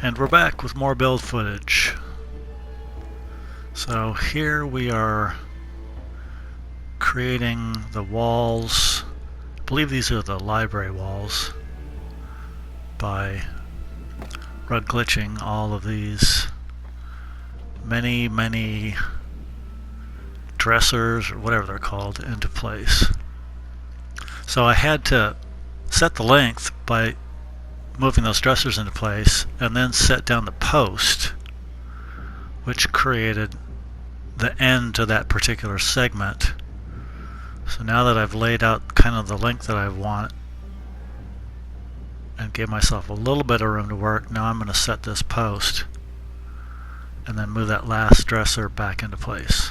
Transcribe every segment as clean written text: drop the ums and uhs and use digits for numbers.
And we're back with more build footage. So here we are creating the walls. I believe these are the library walls by rug glitching all of these many dressers or whatever they're called into place. So I had to set the length by moving those dressers into place and then set down the post, which created the end to that particular segment. So now that I've laid out kind of the length that I want and gave myself a little bit of room to work, now I'm going to set this post and then move that last dresser back into place.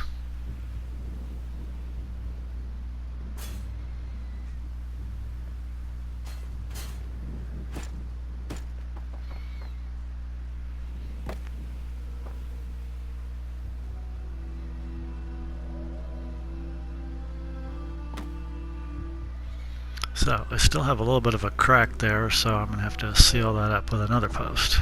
So I still have a little bit of a crack there, so I'm going to have to seal that up with another post.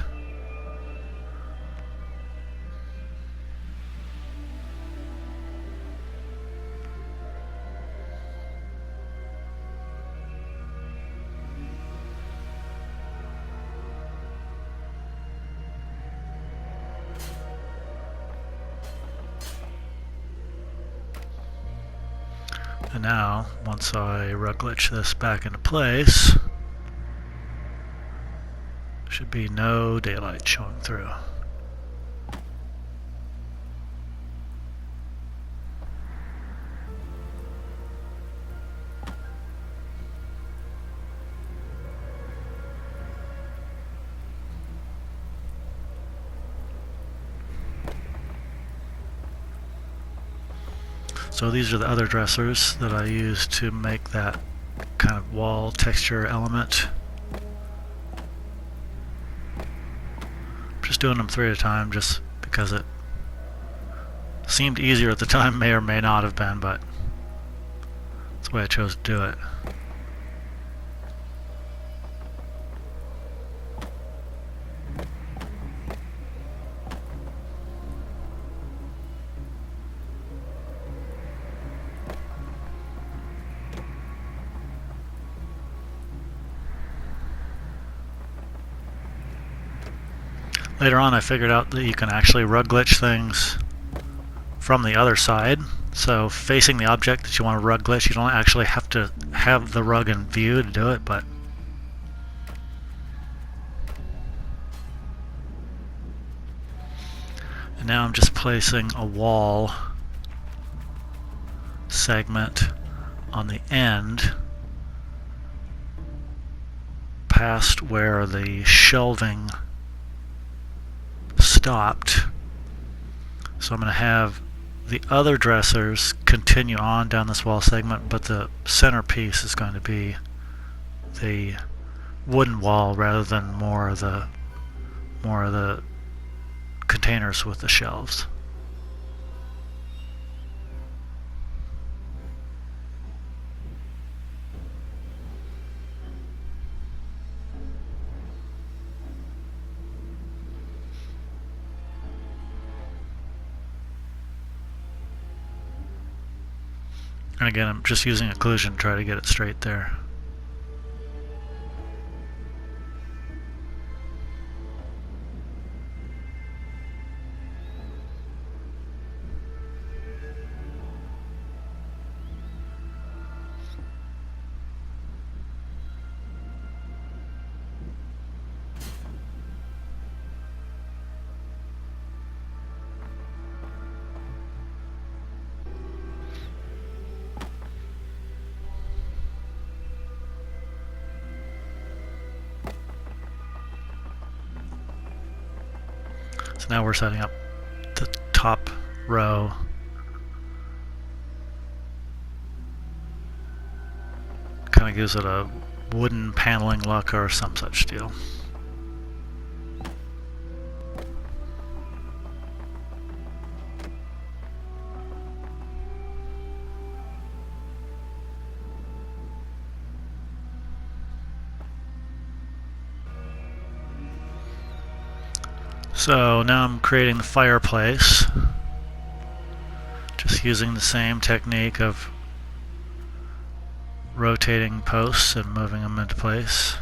And now, once I rug glitch this back into place, should be no daylight showing through. So these are the other dressers that I use to make that kind of wall texture element. I'm just doing them 3 at a time just because it seemed easier at the time, may or may not have been, but that's the way I chose to do it. Later on I figured out that you can actually rug glitch things from the other side. So facing the object that you want to rug glitch, you don't actually have to have the rug in view to do it, but and now I'm just placing a wall segment on the end past where the shelving stopped. So I'm going to have the other dressers continue on down this wall segment, but the centerpiece is going to be the wooden wall rather than more of the containers with the shelves. And again, I'm just using occlusion to try to get it straight there. So now we're setting up the top row. Kind of gives it a wooden paneling look or some such deal. So now I'm creating the fireplace, just using the same technique of rotating posts and moving them into place.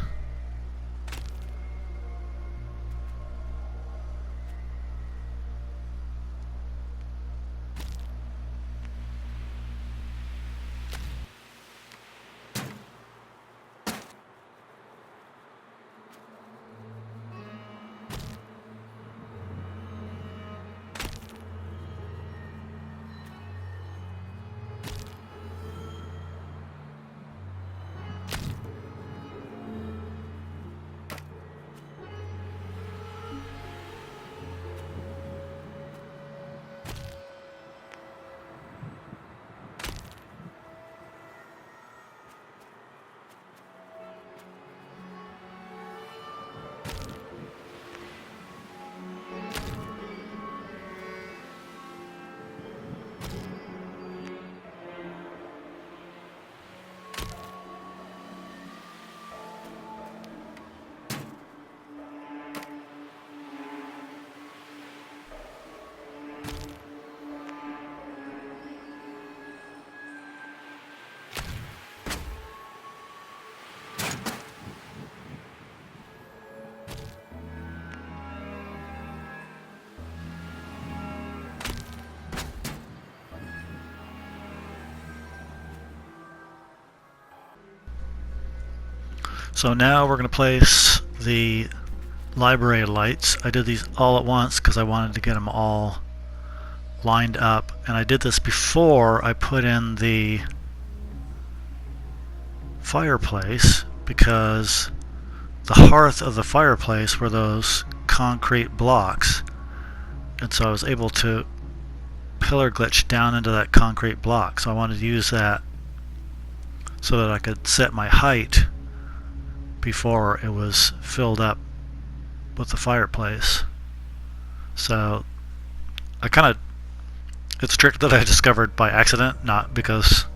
So now we're going to place the library lights. I did these all at once because I wanted to get them all lined up, and I did this before I put in the fireplace because the hearth of the fireplace were those concrete blocks, and so I was able to pillar glitch down into that concrete block. So I wanted to use that so that I could set my height before it was filled up with the fireplace. So it's a trick that I discovered by accident, not because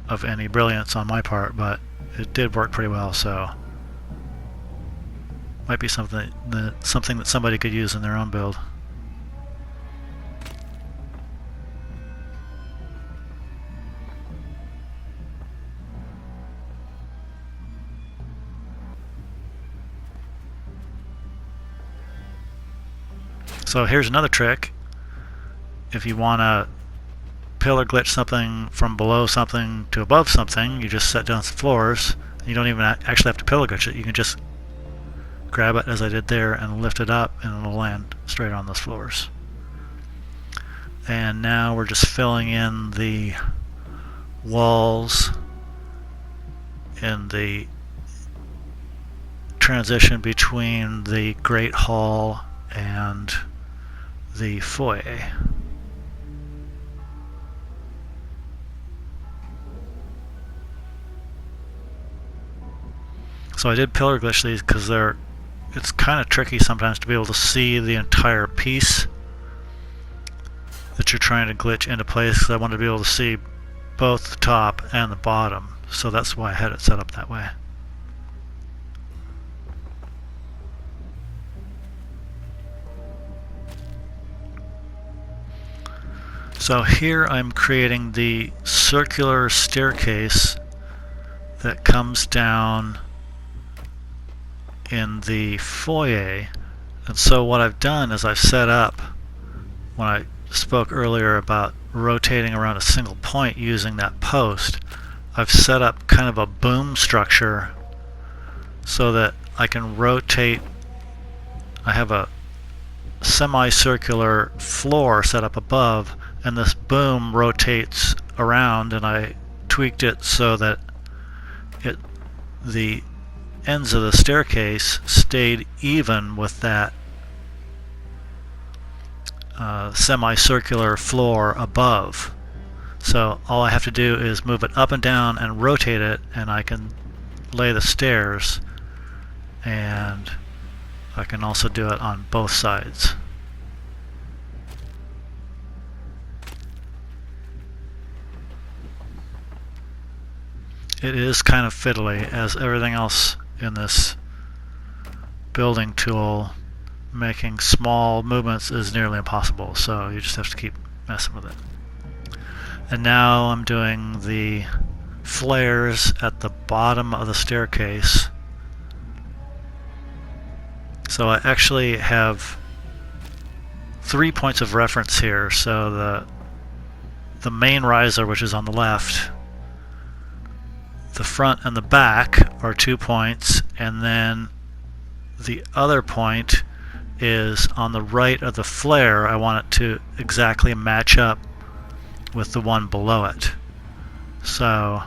of any brilliance on my part, but it did work pretty well, so might be something that somebody could use in their own build. So here's another trick. If you want to pillar glitch something from below something to above something, you just set down some floors. You don't even actually have to pillar glitch it. You can just grab it as I did there and lift it up, and it'll land straight on those floors. And now we're just filling in the walls in the transition between the Great Hall and the foyer. So I did pillar glitch these because it's kind of tricky sometimes to be able to see the entire piece that you're trying to glitch into place, because I wanted to be able to see both the top and the bottom. So that's why I had it set up that way. So here I'm creating the circular staircase that comes down in the foyer. And so what I've done is I've set up, when I spoke earlier about rotating around a single point using that post, I've set up kind of a boom structure so that I can rotate. I have a semicircular floor set up above, and this boom rotates around, and I tweaked it so that the ends of the staircase stayed even with that semicircular floor above. So all I have to do is move it up and down and rotate it, and I can lay the stairs, and I can also do it on both sides. It is kind of fiddly, as everything else in this building tool making small movements is nearly impossible, so you just have to keep messing with it. And now I'm doing the flares at the bottom of the staircase. So I actually have 3 points of reference here. So the main riser, which is on the left, the front and the back are 2 points, and then the other point is on the right of the flare. I want it to exactly match up with the one below it. So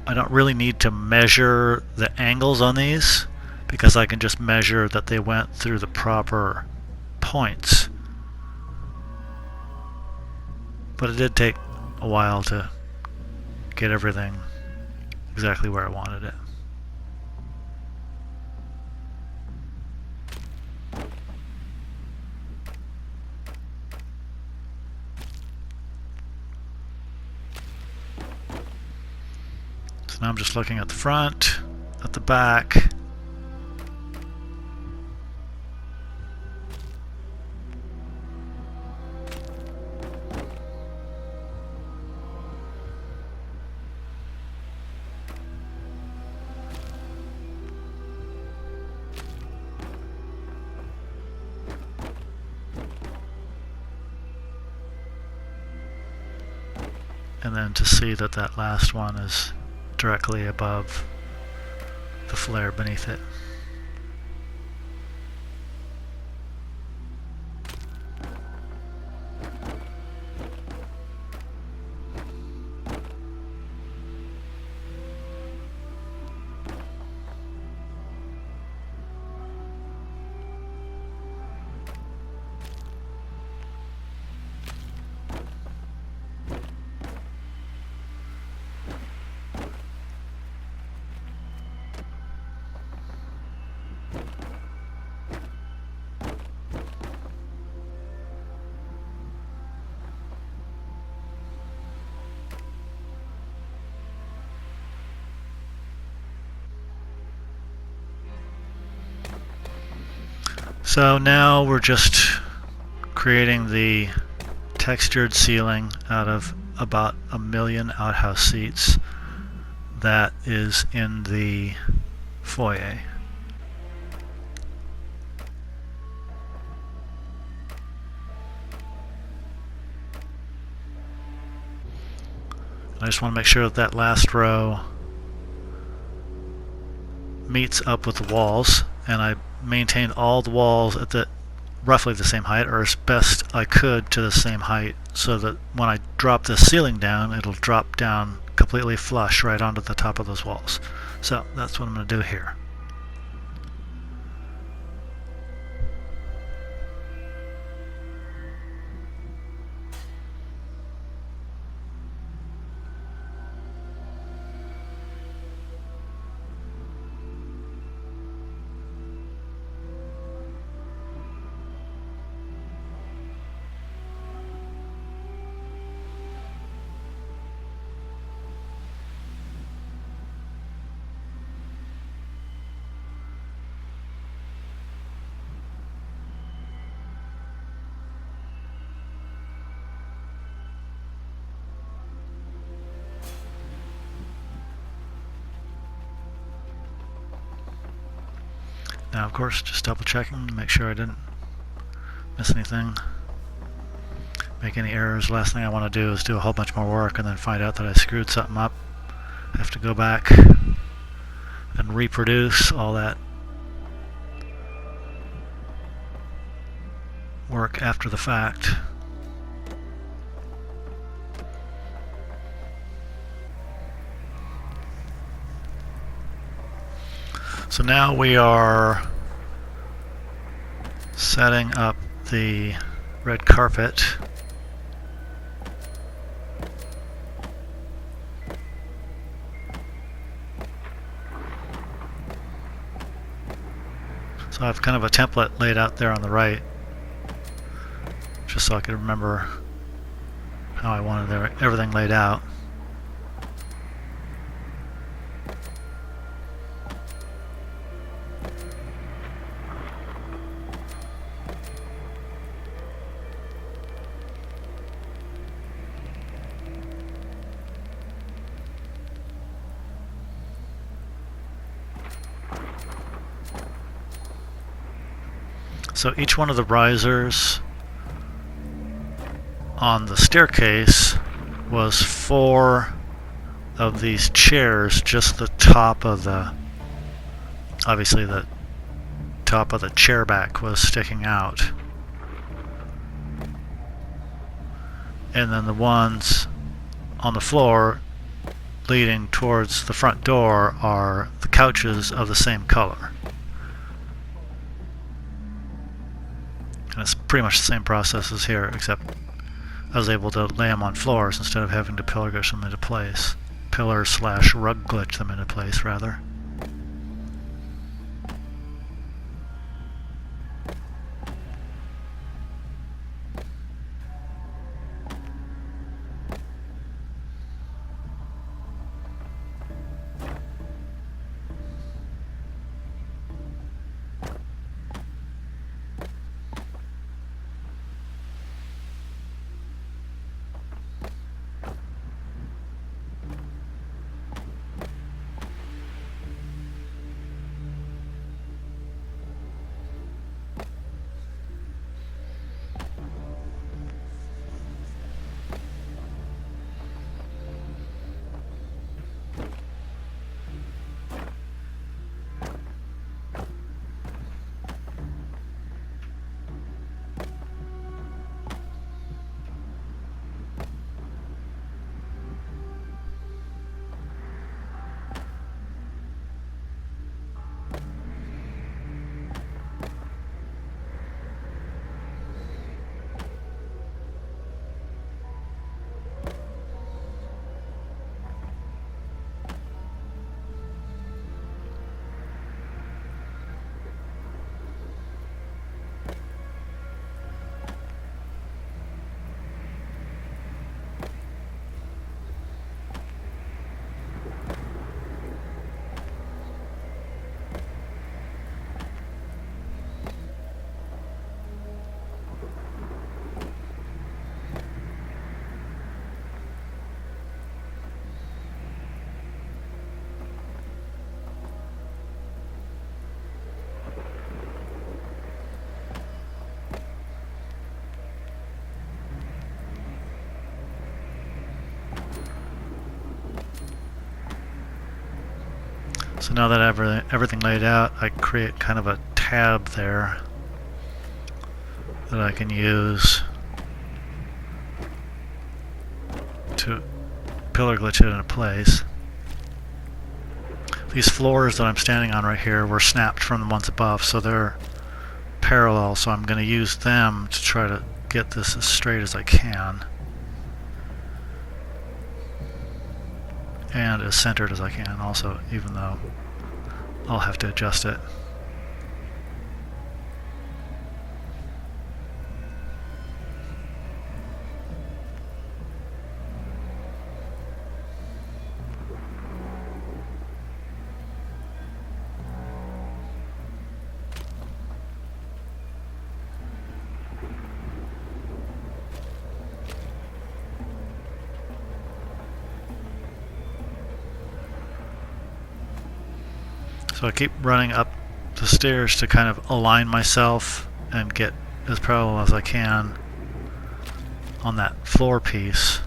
I don't really need to measure the angles on these because I can just measure that they went through the proper points. But it did take a while to get everything exactly where I wanted it. So now I'm just looking at the front, at the back. And then to see that that last one is directly above the flare beneath it. So now we're just creating the textured ceiling out of about 1 million outhouse seats that is in the foyer. I just want to make sure that that last row meets up with the walls, and I maintained all the walls at roughly the same height, or as best I could to the same height, so that when I drop the ceiling down, it'll drop down completely flush right onto the top of those walls. So that's what I'm going to do here. Now, of course, just double checking to make sure I didn't miss anything, make any errors. Last thing I want to do is do a whole bunch more work and then find out that I screwed something up. I have to go back and reproduce all that work after the fact. So now we are setting up the red carpet. So I have kind of a template laid out there on the right, just so I could remember how I wanted everything laid out. So each one of the risers on the staircase was 4 of these chairs, just the top of the, obviously the top of the chair back was sticking out. And then the ones on the floor leading towards the front door are the couches of the same color. And it's pretty much the same process as here, except I was able to lay them on floors instead of having to pillar glitch them into place. Pillar/rug glitch them into place, rather. So now that I have everything laid out, I create kind of a tab there that I can use to pillar glitch it into place. These floors that I'm standing on right here were snapped from the ones above, so they're parallel, so I'm going to use them to try to get this as straight as I can and as centered as I can also, even though I'll have to adjust it. So I keep running up the stairs to kind of align myself and get as parallel as I can on that floor piece.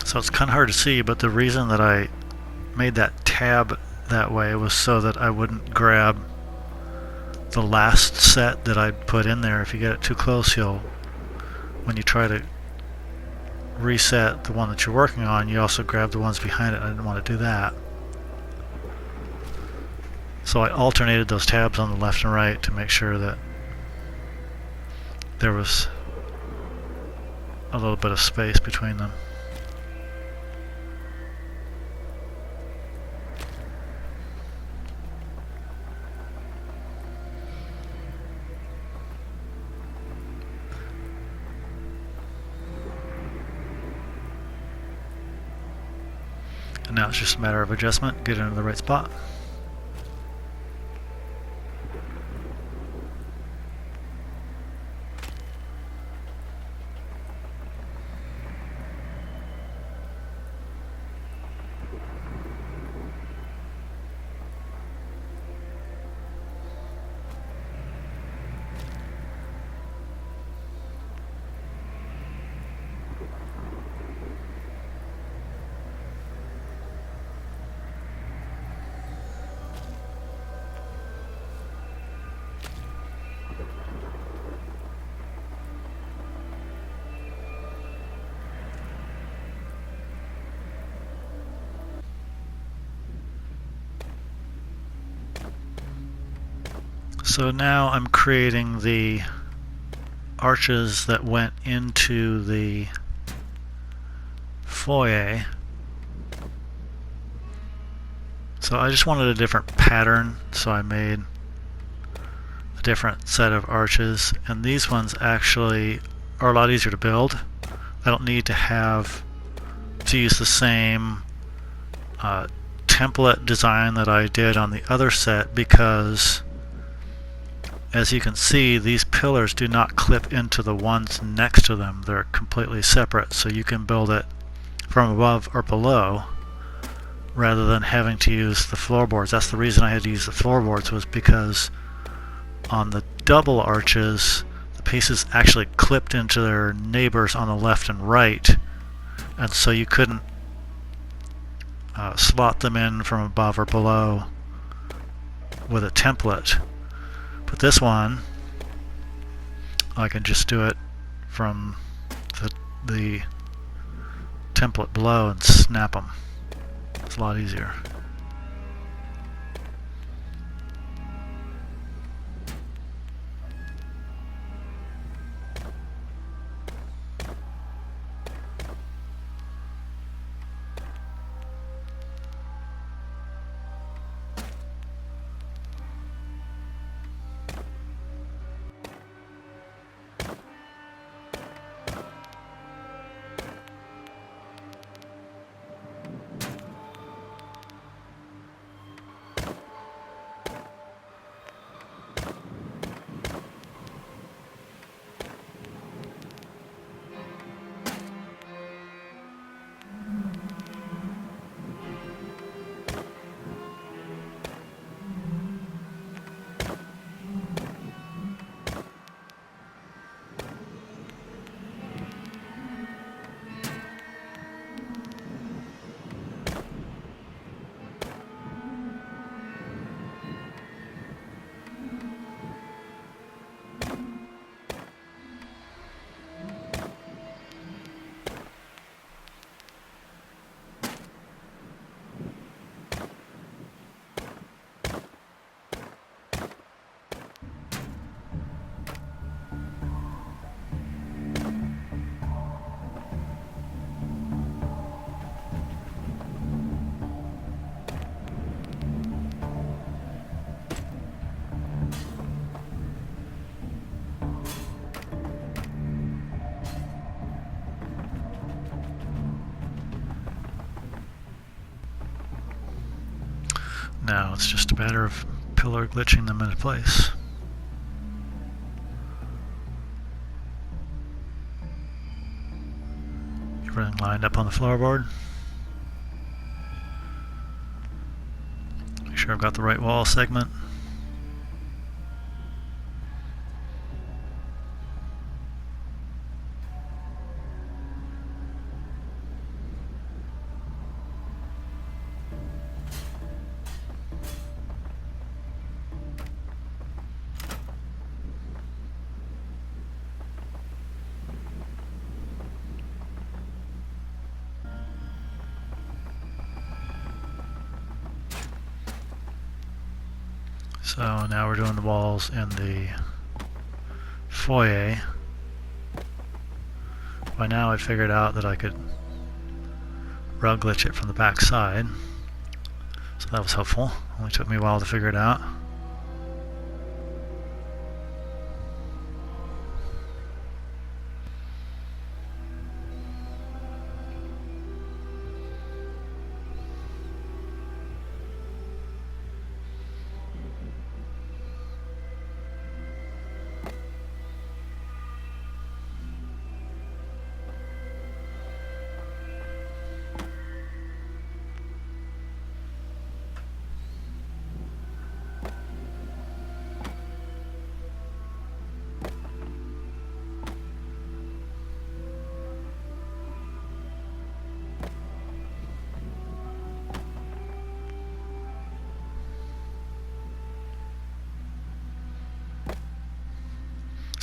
So it's kind of hard to see, but the reason that I made that tab that way was so that I wouldn't grab the last set that I'd put in there. If you get it too close, when you try to reset the one that you're working on, you also grab the ones behind it. I didn't want to do that. So I alternated those tabs on the left and right to make sure that there was a little bit of space between them. And now it's just a matter of adjustment, get it into the right spot. So now I'm creating the arches that went into the foyer. So I just wanted a different pattern, so I made a different set of arches, and these ones actually are a lot easier to build. I don't need to use the same template design that I did on the other set, because as you can see, these pillars do not clip into the ones next to them. They're completely separate, so you can build it from above or below rather than having to use the floorboards. That's the reason I had to use the floorboards, was because on the double arches, the pieces actually clipped into their neighbors on the left and right, and so you couldn't slot them in from above or below with a template. But this one, I can just do it from the template below and snap them. It's a lot easier. Now it's just a matter of pillar glitching them into place. Everything lined up on the floorboard. Make sure I've got the right wall segment. So now we're doing the walls in the foyer. By now I figured out that I could rug glitch it from the back side, so that was helpful. Only took me a while to figure it out.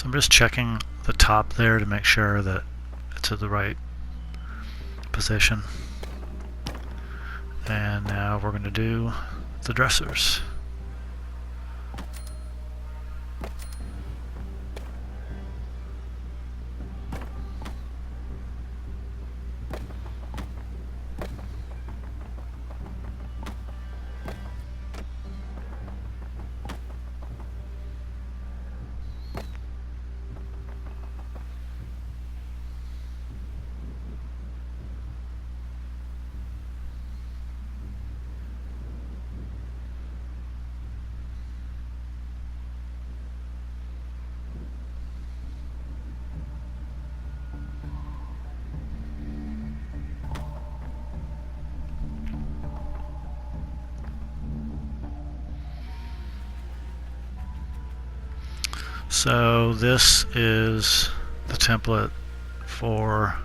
So I'm just checking the top there to make sure that it's at the right position. And now we're going to do the dressers. So this is the template for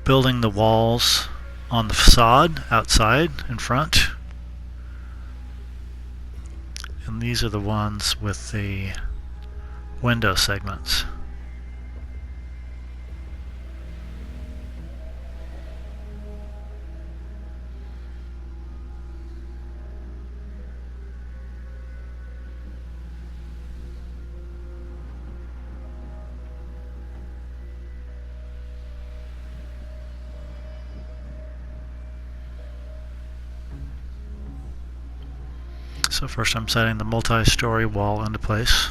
building the walls on the facade outside in front. And these are the ones with the window segments. So first I'm setting the multi-story wall into place.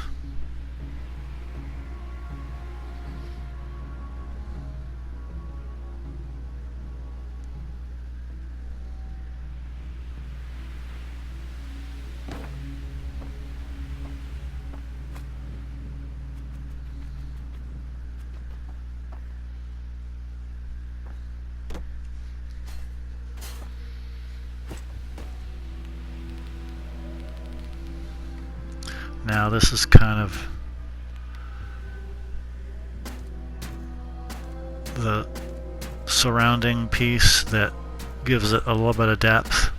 Now this is kind of the surrounding piece that gives it a little bit of depth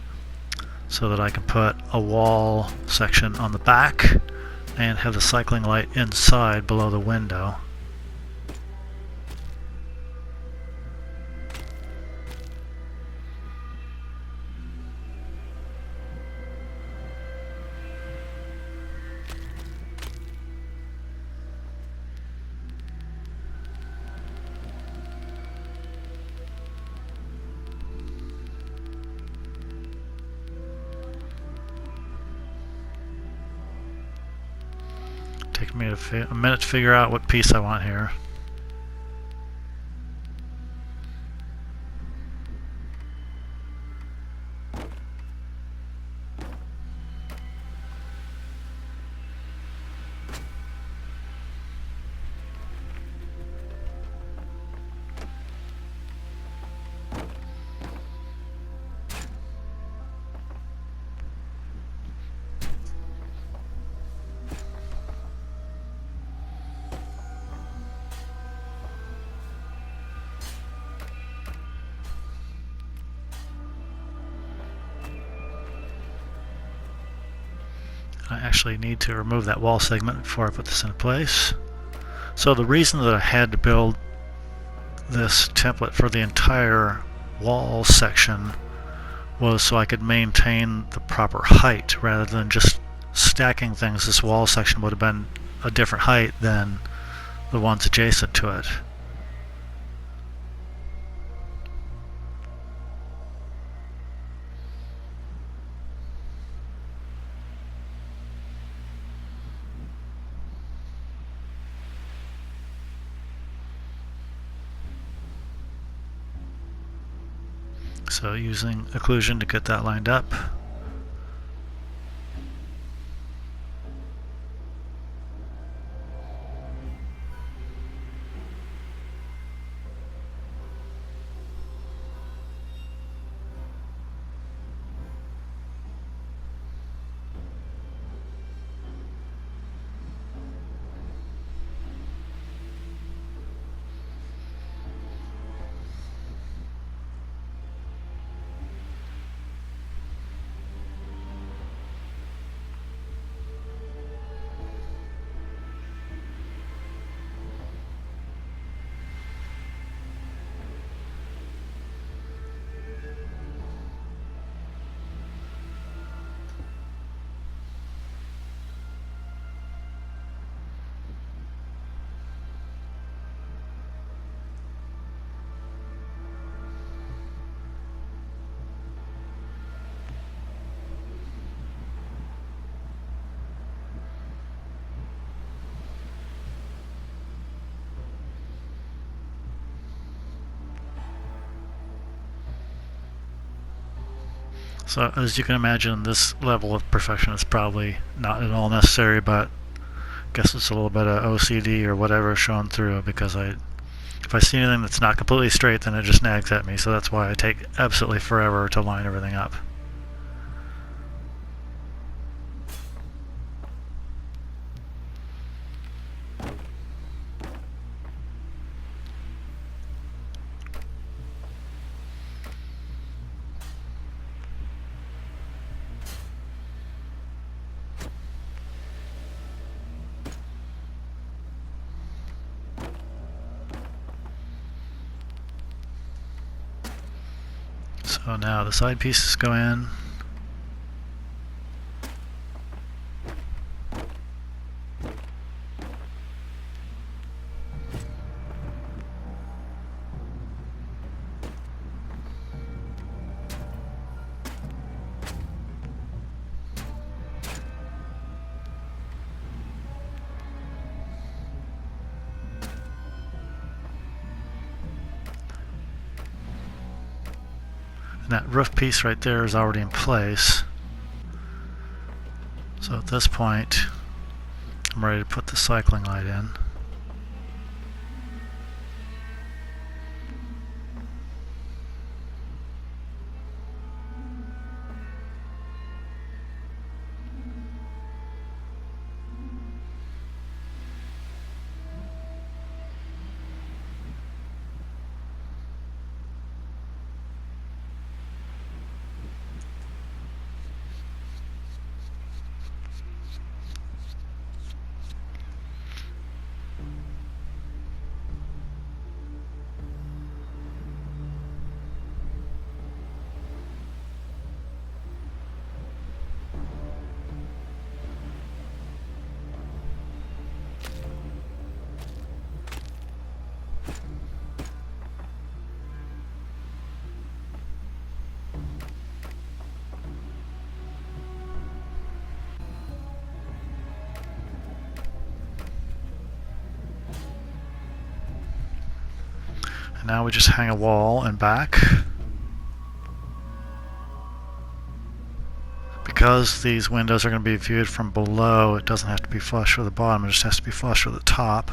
so that I can put a wall section on the back and have the cycling light inside below the window. Take me a minute to figure out what piece I want here. I actually need to remove that wall segment before I put this in place. So the reason that I had to build this template for the entire wall section was so I could maintain the proper height rather than just stacking things. This wall section would have been a different height than the ones adjacent to it. So using occlusion to get that lined up. So as you can imagine, this level of perfection is probably not at all necessary, but I guess it's a little bit of OCD or whatever shown through, because if I see anything that's not completely straight, then it just nags at me. So that's why I take absolutely forever to line everything up. So now the side pieces go in. And that roof piece right there is already in place. So at this point, I'm ready to put the cycling light in. And now we just hang a wall and back. Because these windows are going to be viewed from below, it doesn't have to be flush with the bottom, it just has to be flush with the top.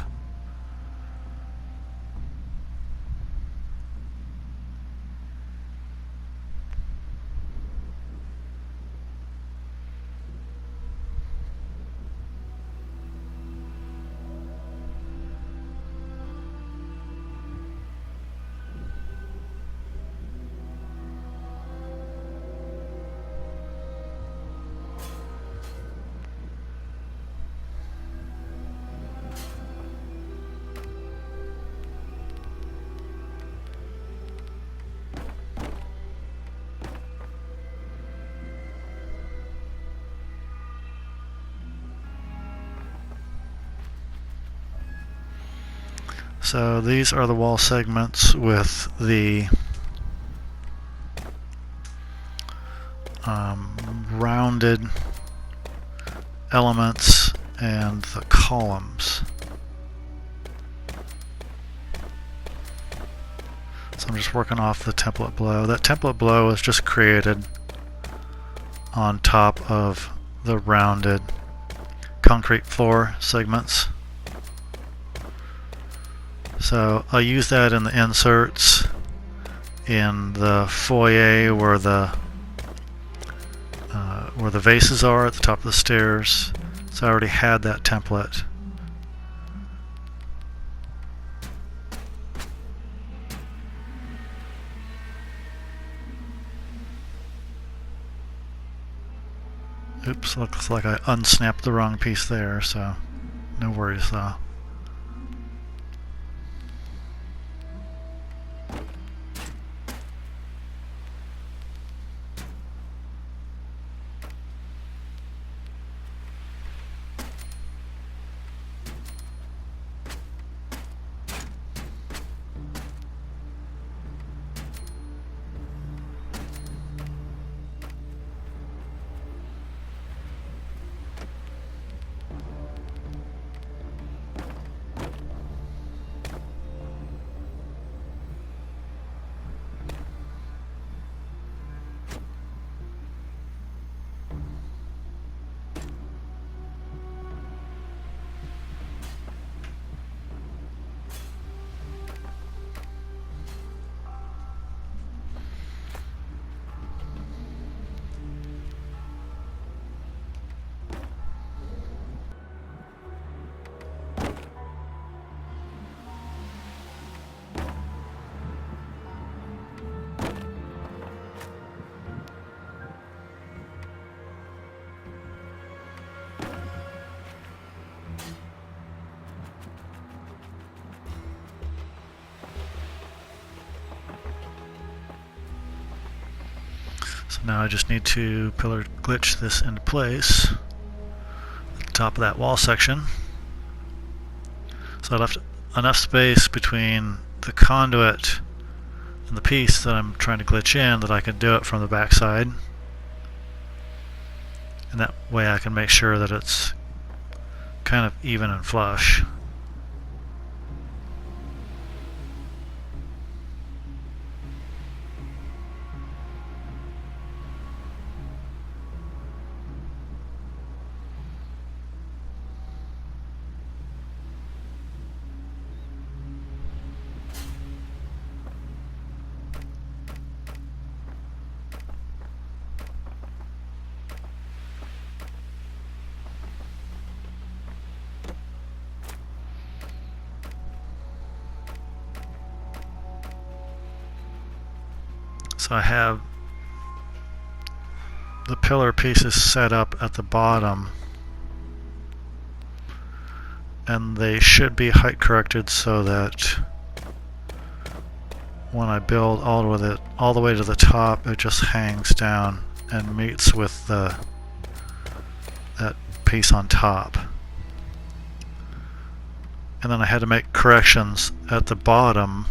So these are the wall segments with the rounded elements and the columns. So I'm just working off the template below. That template below is just created on top of the rounded concrete floor segments. So I'll use that in the inserts in the foyer where the vases are at the top of the stairs. So I already had that template. Oops, looks like I unsnapped the wrong piece there, so no worries though. So now I just need to pillar glitch this into place at the top of that wall section. So I left enough space between the conduit and the piece that I'm trying to glitch in that I can do it from the back side. And that way I can make sure that it's kind of even and flush. So I have the pillar pieces set up at the bottom, and they should be height corrected so that when I build all the way to the top, it just hangs down and meets with that piece on top. And then I had to make corrections at the bottom,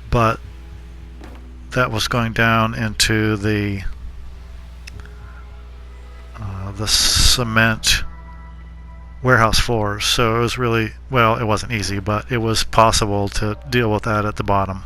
but that was going down into the cement warehouse floors, so it was really, well, it wasn't easy, but it was possible to deal with that at the bottom.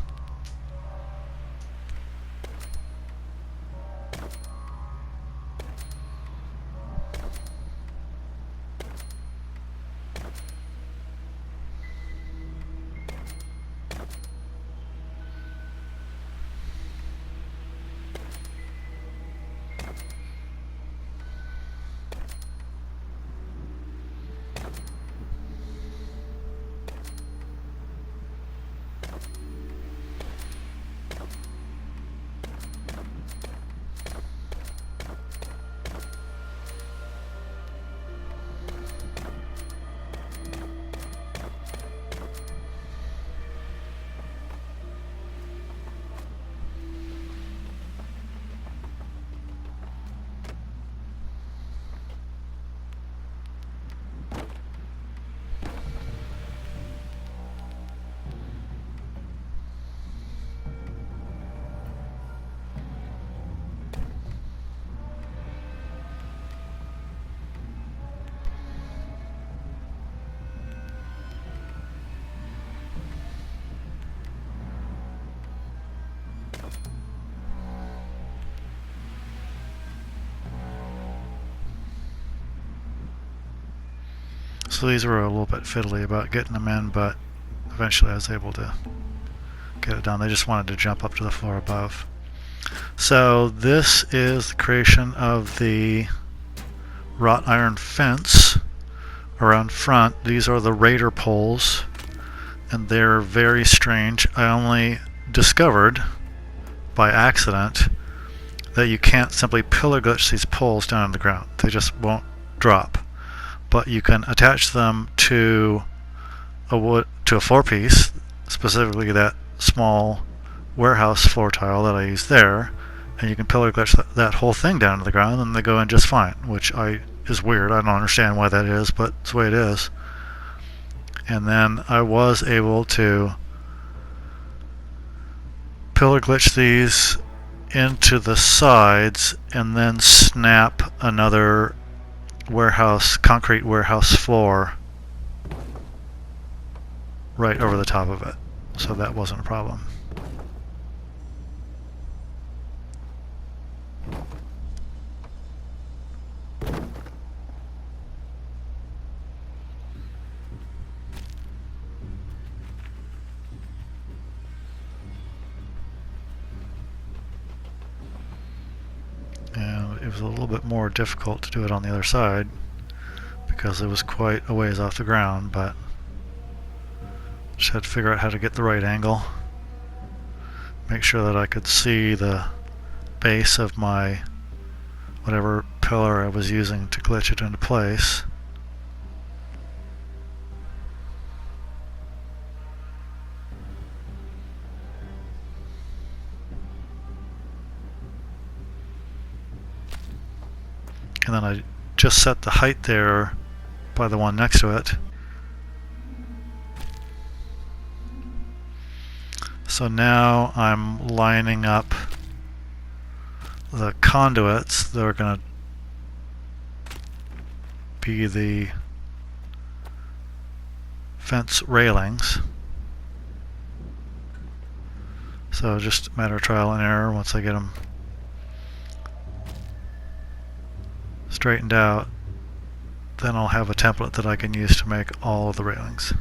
So these were a little bit fiddly about getting them in, but eventually I was able to get it done. They just wanted to jump up to the floor above. So this is the creation of the wrought iron fence around front. These are the raider poles, and they're very strange. I only discovered by accident that you can't simply pillar glitch these poles down on the ground. They just won't drop. But you can attach them to a floor piece, specifically that small warehouse floor tile that I use there, and you can pillar glitch that whole thing down to the ground, and they go in just fine, which is weird. I don't understand why that is, but it's the way it is. And then I was able to pillar glitch these into the sides and then snap another concrete warehouse floor right over the top of it. So that wasn't a problem. And it was a little bit more difficult to do it on the other side because it was quite a ways off the ground, but just had to figure out how to get the right angle, make sure that I could see the base of my whatever pillar I was using to glitch it into place. and then I just set the height there by the one next to it. So now I'm lining up the conduits that are going to be the fence railings. So just a matter of trial and error. Once I get them straightened out, then I'll have a template that I can use to make all of the railings.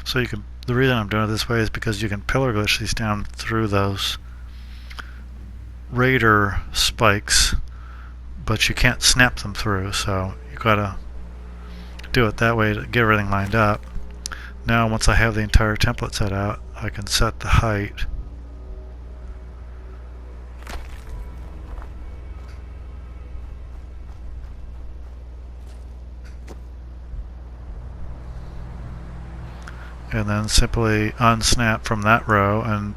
So you can, the reason I'm doing it this way is because you can pillar glitch these down through those radar spikes, but you can't snap them through, so you gotta do it that way to get everything lined up. Now once I have the entire template set out, I can set the height. And then simply unsnap from that row and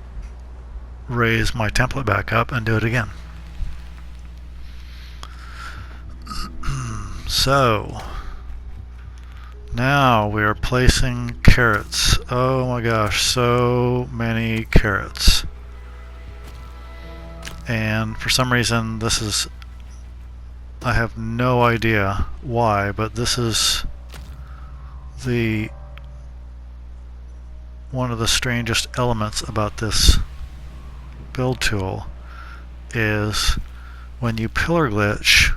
raise my template back up and do it again. So now we are placing carrots. Oh my gosh, so many carrots. And for some reason this is, I have no idea why, but this is the one of the strangest elements about this build tool is when you pillar glitch,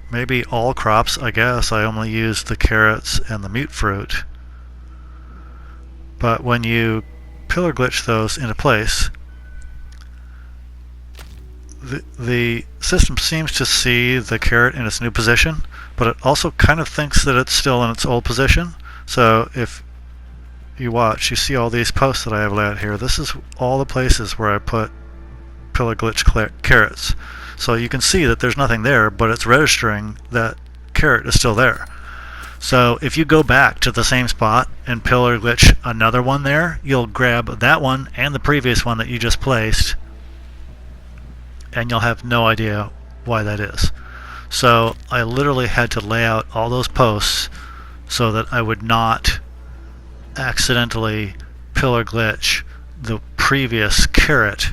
maybe all crops, I guess I only use the carrots and the mute fruit, but when you pillar glitch those into place, the system seems to see the carrot in its new position, but it also kind of thinks that it's still in its old position. So if you watch, you see all these posts that I have laid out here. This is all the places where I put pillar glitch carrots. So you can see that there's nothing there, but it's registering that carrot is still there. So if you go back to the same spot and pillar glitch another one there, you'll grab that one and the previous one that you just placed, and you'll have no idea why that is. So I literally had to lay out all those posts so that I would not accidentally pillar glitch the previous carrot,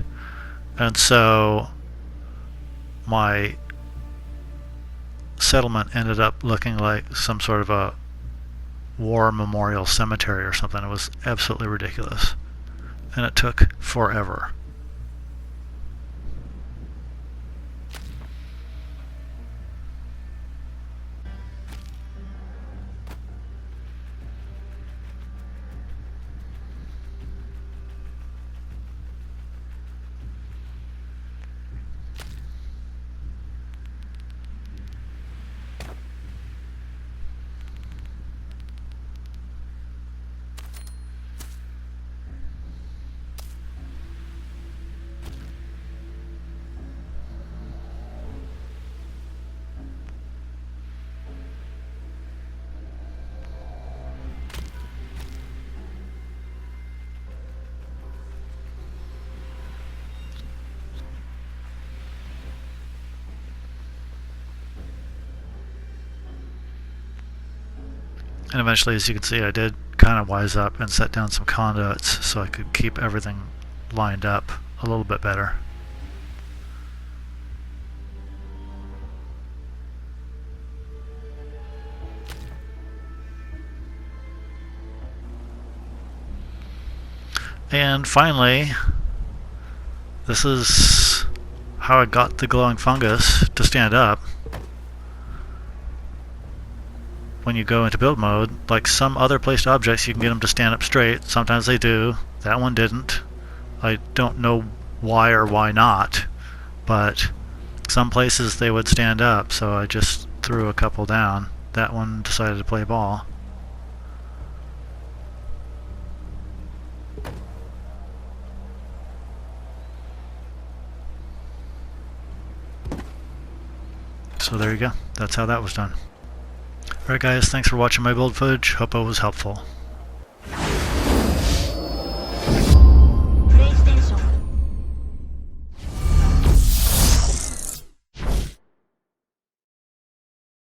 and so my settlement ended up looking like some sort of a war memorial cemetery or something. It was absolutely ridiculous, and it took forever. And eventually, as you can see, I did kind of wise up and set down some conduits so I could keep everything lined up a little bit better. And finally, this is how I got the glowing fungus to stand up. When you go into build mode, like some other placed objects, you can get them to stand up straight. Sometimes they do. That one didn't. I don't know why or why not, but some places they would stand up, so I just threw a couple down. That one decided to play ball. So there you go. That's how that was done. Alright guys, thanks for watching my build footage. Hope it was helpful.